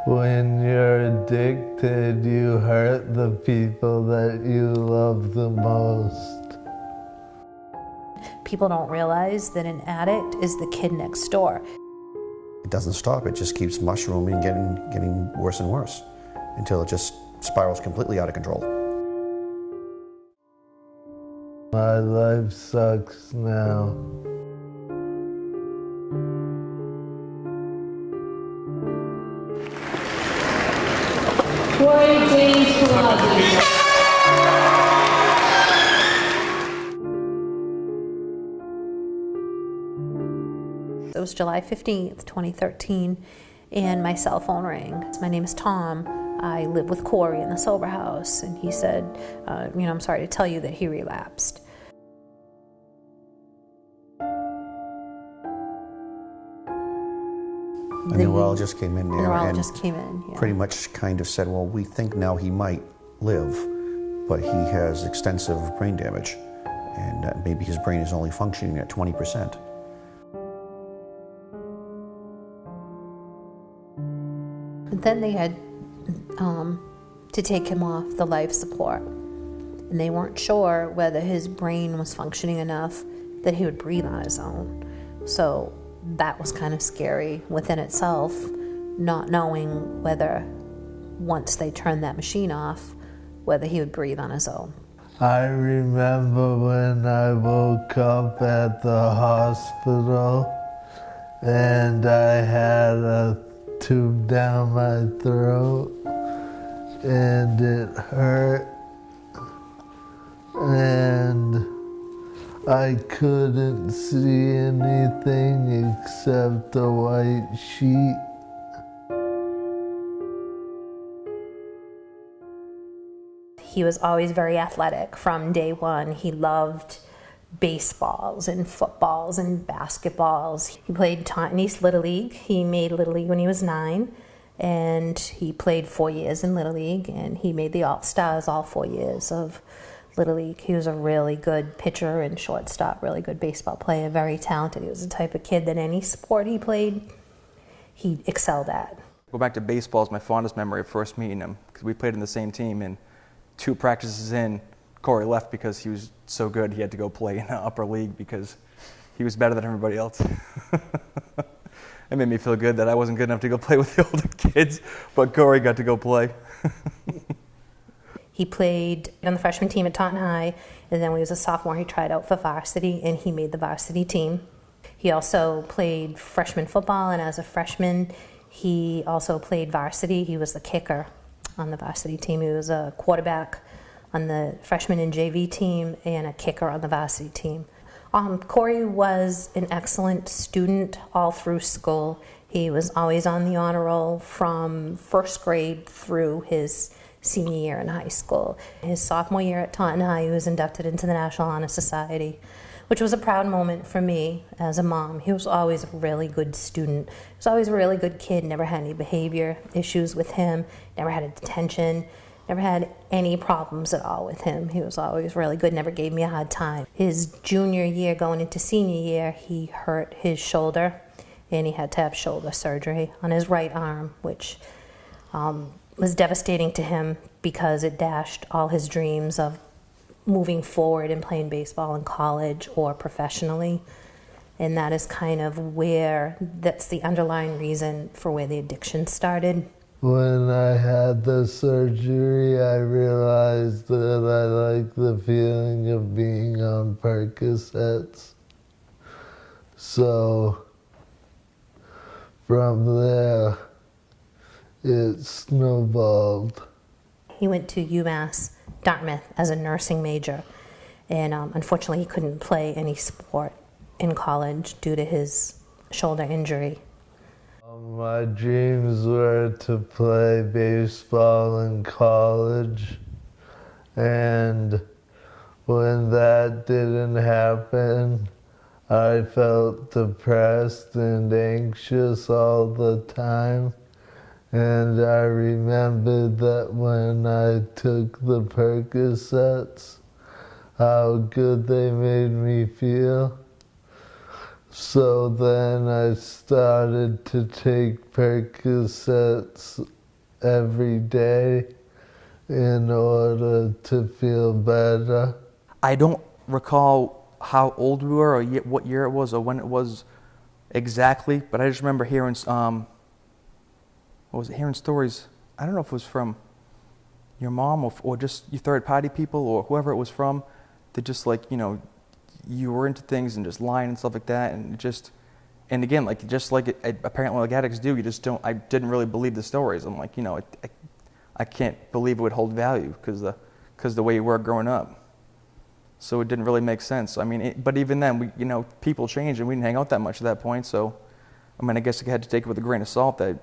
When you're addicted, you hurt the people that you love the most. People don't realize that an addict is the kid next door. It doesn't stop, it just keeps mushrooming, getting worse and worse, until it just spirals completely out of control. My life sucks now. Cory James Pelosi. It was July 15th, 2013, and my cell phone rang. My name is Tom. I live with Cory in the sober house, and he said, I'm sorry to tell you that he relapsed. The neurologist came in there and pretty much kind of said, well, we think now he might live, but he has extensive brain damage, and maybe his brain is only functioning at 20%. Then they had to take him off the life support, and they weren't sure whether his brain was functioning enough that he would breathe on his own. So that was kind of scary within itself, not knowing whether once they turned that machine off, whether he would breathe on his own. I remember when I woke up at the hospital and I had a tube down my throat and it hurt and I couldn't see anything except a white sheet. He was always very athletic from day one. He loved baseballs and footballs and basketballs. He played Taunton Little League. He made Little League when he was 9, and he played 4 years in Little League, and he made the All-Stars all 4 years of Little League. He was a really good pitcher and shortstop, really good baseball player, very talented. He was the type of kid that any sport he played, he excelled at. Go back to baseball is my fondest memory of first meeting him, because we played in the same team, and 2 practices in, Cory left because he was so good he had to go play in the upper league because he was better than everybody else. It made me feel good that I wasn't good enough to go play with the older kids, but Cory got to go play. He played on the freshman team at Taunton High, and then when he was a sophomore, he tried out for varsity, and he made the varsity team. He also played freshman football, and as a freshman, he also played varsity. He was the kicker on the varsity team. He was a quarterback on the freshman and JV team and a kicker on the varsity team. Cory was an excellent student all through school. He was always on the honor roll from first grade through his senior year in high school. His sophomore year at Taunton High, he was inducted into the National Honor Society, which was a proud moment for me as a mom. He was always a really good student. He was always a really good kid, never had any behavior issues with him, never had a detention, never had any problems at all with him. He was always really good, never gave me a hard time. His junior year going into senior year, he hurt his shoulder, and he had to have shoulder surgery on his right arm, which was devastating to him because it dashed all his dreams of moving forward and playing baseball in college or professionally. And that is kind of that's the underlying reason for where the addiction started. When I had the surgery, I realized that I like the feeling of being on Percocets. So from there, it snowballed. He went to UMass Dartmouth as a nursing major, and unfortunately he couldn't play any sport in college due to his shoulder injury. My dreams were to play baseball in college, and when that didn't happen, I felt depressed and anxious all the time. And I remembered that when I took the Percocets, how good they made me feel. So then I started to take Percocets every day in order to feel better. I don't recall how old we were or what year it was or when it was exactly, but I just remember hearing, hearing stories. I don't know if it was from your mom or just your third party people or whoever it was from, that just like, you were into things and just lying and stuff like that, and again, like just like apparently like addicts do, I didn't really believe the stories. I'm like, I can't believe it would hold value because the way you were growing up. So it didn't really make sense. I mean, but even then, people change and we didn't hang out that much at that point. So, I mean, I guess I had to take it with a grain of salt that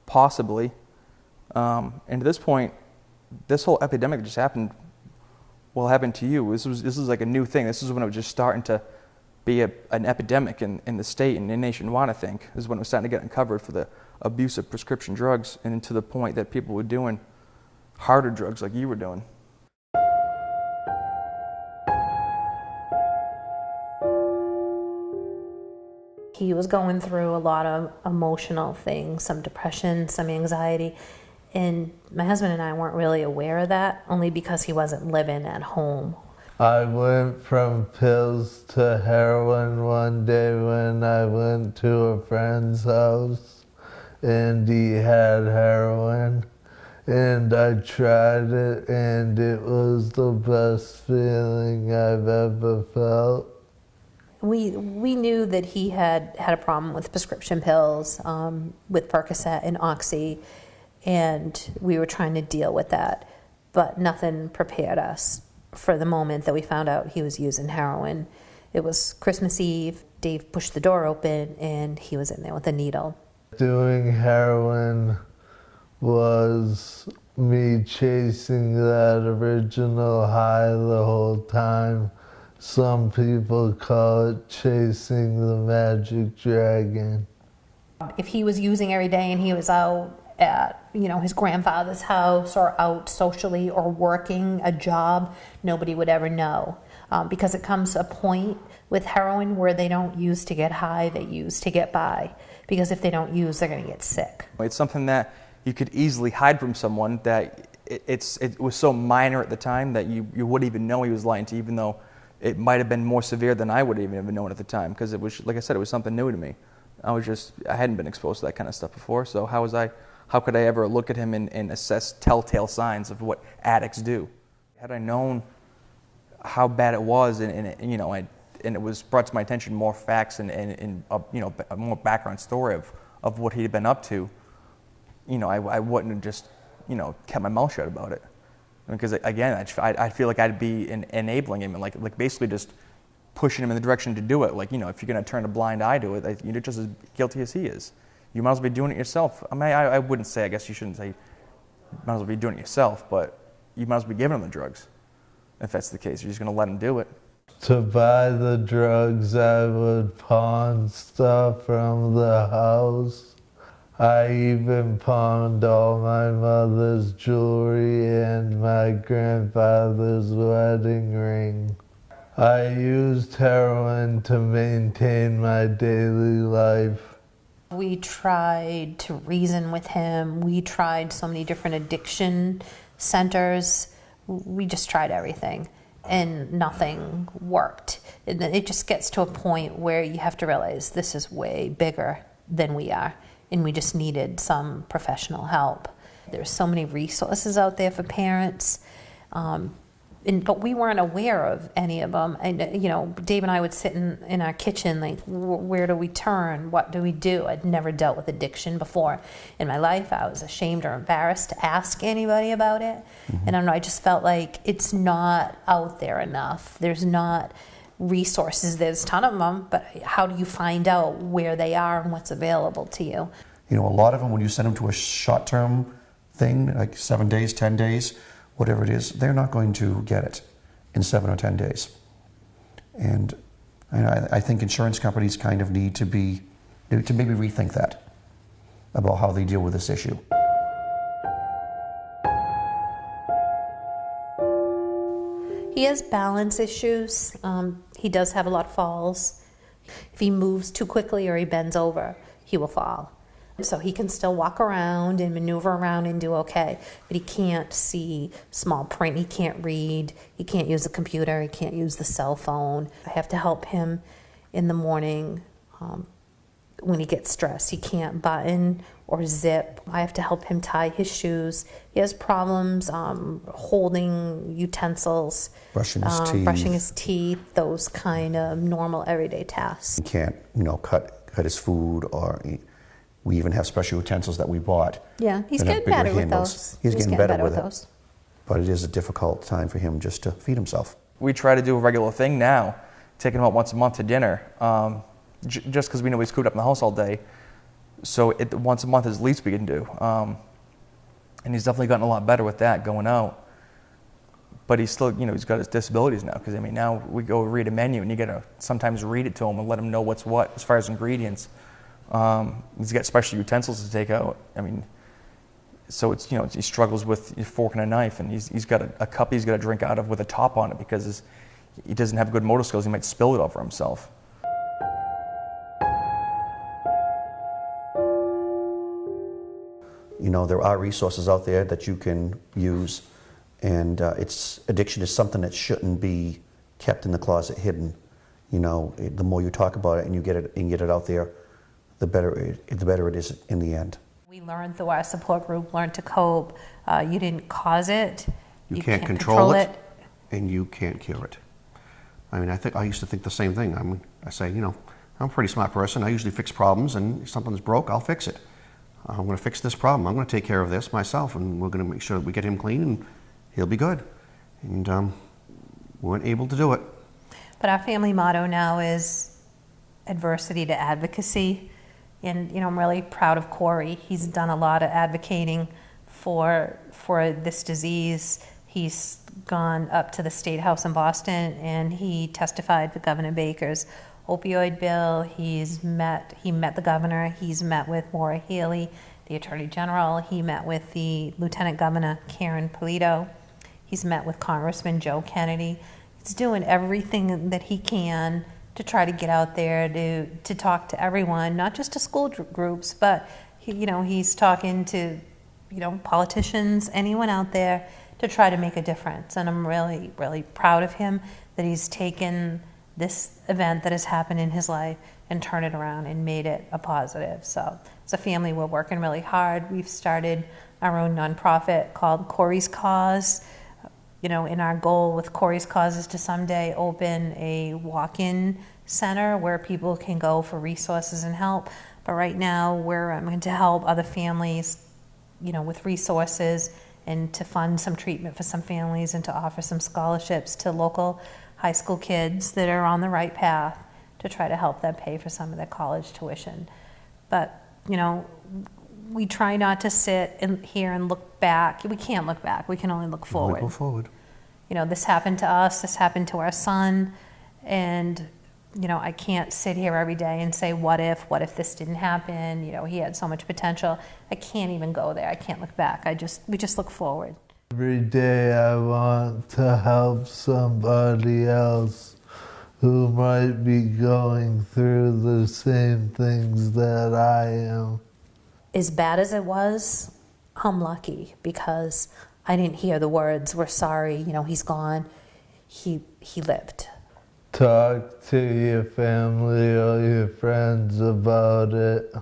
possibly. And at this point, this whole epidemic just happened. Well, happened to you. This is like a new thing. This is when it was just starting to be an epidemic in the state and nationwide. I think this is when it was starting to get uncovered for the abuse of prescription drugs, and to the point that people were doing harder drugs like you were doing. He was going through a lot of emotional things, some depression, some anxiety, and my husband and I weren't really aware of that, only because he wasn't living at home. I went from pills to heroin one day when I went to a friend's house and he had heroin, and I tried it, and it was the best feeling I've ever felt. We knew that he had a problem with prescription pills, with Percocet and Oxy, and we were trying to deal with that, but nothing prepared us for the moment that we found out he was using heroin. It was Christmas Eve. Dave pushed the door open, and he was in there with a needle. Doing heroin was me chasing that original high the whole time. Some people call it chasing the magic dragon. If he was using every day and he was out at his grandfather's house or out socially or working a job, nobody would ever know, because it comes a point with heroin where they don't use to get high, they use to get by, because if they don't use, they're going to get sick. It's something that you could easily hide from someone, that it was so minor at the time that you wouldn't even know he was lying to you, even though it might have been more severe than I would have even known at the time, because it was, like I said, it was something new to me. I hadn't been exposed to that kind of stuff before, so how could I ever look at him and assess telltale signs of what addicts do? Had I known how bad it was, and it was brought to my attention more facts and a more background story of what he'd been up to, I wouldn't have just kept my mouth shut about it. Because again, I feel like I'd be enabling him and like basically just pushing him in the direction to do it. Like, if you're going to turn a blind eye to it, you're just as guilty as he is. You might as well be doing it yourself. I mean, I wouldn't say, I guess you shouldn't say you might as well be doing it yourself, but you might as well be giving him the drugs. If that's the case, you're just going to let him do it. To buy the drugs, I would pawn stuff from the house. I even pawned all my mother's jewelry and my grandfather's wedding ring. I used heroin to maintain my daily life. We tried to reason with him. We tried so many different addiction centers. We just tried everything, and nothing worked. And it just gets to a point where you have to realize this is way bigger than we are, and we just needed some professional help. There's so many resources out there for parents, but we weren't aware of any of them. And Dave and I would sit in our kitchen, like, where do we turn? What do we do? I'd never dealt with addiction before in my life. I was ashamed or embarrassed to ask anybody about it. Mm-hmm. And I don't know, I just felt like it's not out there enough. There's not resources. There's a ton of them, but how do you find out where they are and what's available to you? A lot of them, when you send them to a short-term thing, like 7 days, 10 days, whatever it is, they're not going to get it in 7 or 10 days. And I think insurance companies kind of need to maybe rethink that about how they deal with this issue. He has balance issues. He does have a lot of falls. If he moves too quickly or he bends over, he will fall. So he can still walk around and maneuver around and do okay, but he can't see small print, he can't read, he can't use the computer, he can't use the cell phone. I have to help him in the morning when he gets stressed. He can't button or zip. I have to help him tie his shoes. He has problems holding utensils, brushing his teeth, those kind of normal everyday tasks. He can't, cut his food, or we even have special utensils that we bought. Yeah, he's getting better with those. He's getting better with those. But it is a difficult time for him just to feed himself. We try to do a regular thing now, taking him out once a month to dinner, just because we know he's cooped up in the house all day. So once a month is the least we can do. And he's definitely gotten a lot better with that, going out. But he's still, he's got his disabilities now, because now we go read a menu and you gotta sometimes read it to him and let him know what's what as far as ingredients. He's got special utensils to take out. So it's, he struggles with a fork and a knife, and he's got a cup he's got to drink out of with a top on it, because he doesn't have good motor skills. He might spill it over himself. There are resources out there that you can use, and addiction is something that shouldn't be kept in the closet, hidden. The more you talk about it and you get it out there, the better it is in the end. We learned through our support group, learned to cope. You didn't cause it. You can't control it, and you can't cure it. I used to think the same thing. I say, I'm a pretty smart person. I usually fix problems, and if something's broke, I'll fix it. I'm going to fix this problem. I'm going to take care of this myself, and we're going to make sure that we get him clean, and he'll be good. And we weren't able to do it. But our family motto now is adversity to advocacy. And, I'm really proud of Cory. He's done a lot of advocating for this disease. He's gone up to the State House in Boston, and he testified for Governor Baker's opioid bill. He met the governor. He's met with Maura Healey, the Attorney General. He met with the Lieutenant Governor, Karen Polito. He's met with Congressman Joe Kennedy. He's doing everything that he can to try to get out there to talk to everyone, not just to school groups, but he's talking to politicians, anyone out there, to try to make a difference. And I'm really, really proud of him that he's taken this event that has happened in his life and turned it around and made it a positive. So as a family, we're working really hard. We've started our own nonprofit called Cory's Cause. And our goal with Cory's Cause is to someday open a walk-in center where people can go for resources and help. But right now, we're going to help other families, with resources, and to fund some treatment for some families, and to offer some scholarships to local high school kids that are on the right path to try to help them pay for some of their college tuition. But, we try not to sit here and look back. We can't look back. We can only look forward. Only go forward. This happened to us. This happened to our son. And, I can't sit here every day and say, what if this didn't happen? He had so much potential. I can't even go there. I can't look back. We just look forward. Every day I want to help somebody else who might be going through the same things that I am. As bad as it was, I'm lucky because I didn't hear the words, "We're sorry, he's gone." He lived. Talk to your family or your friends about it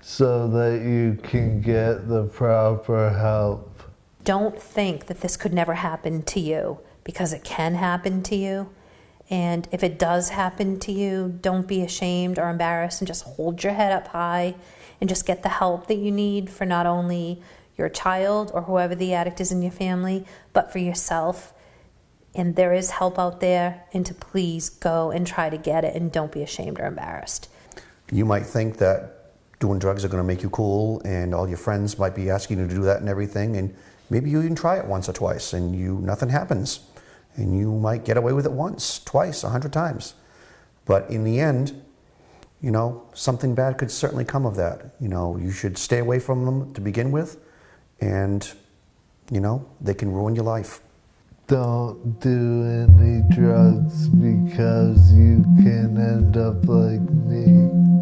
so that you can get the proper help. Don't think that this could never happen to you, because it can happen to you. And if it does happen to you, don't be ashamed or embarrassed, and just hold your head up high and just get the help that you need for not only your child or whoever the addict is in your family, but for yourself. And there is help out there, and to please go and try to get it, and don't be ashamed or embarrassed. You might think that doing drugs are going to make you cool, and all your friends might be asking you to do that and everything, and maybe you even try it once or twice and nothing happens. And you might get away with it once, twice, 100 times. But in the end, something bad could certainly come of that. You should stay away from them to begin with, and, they can ruin your life. don't do any drugs because you can end up like me.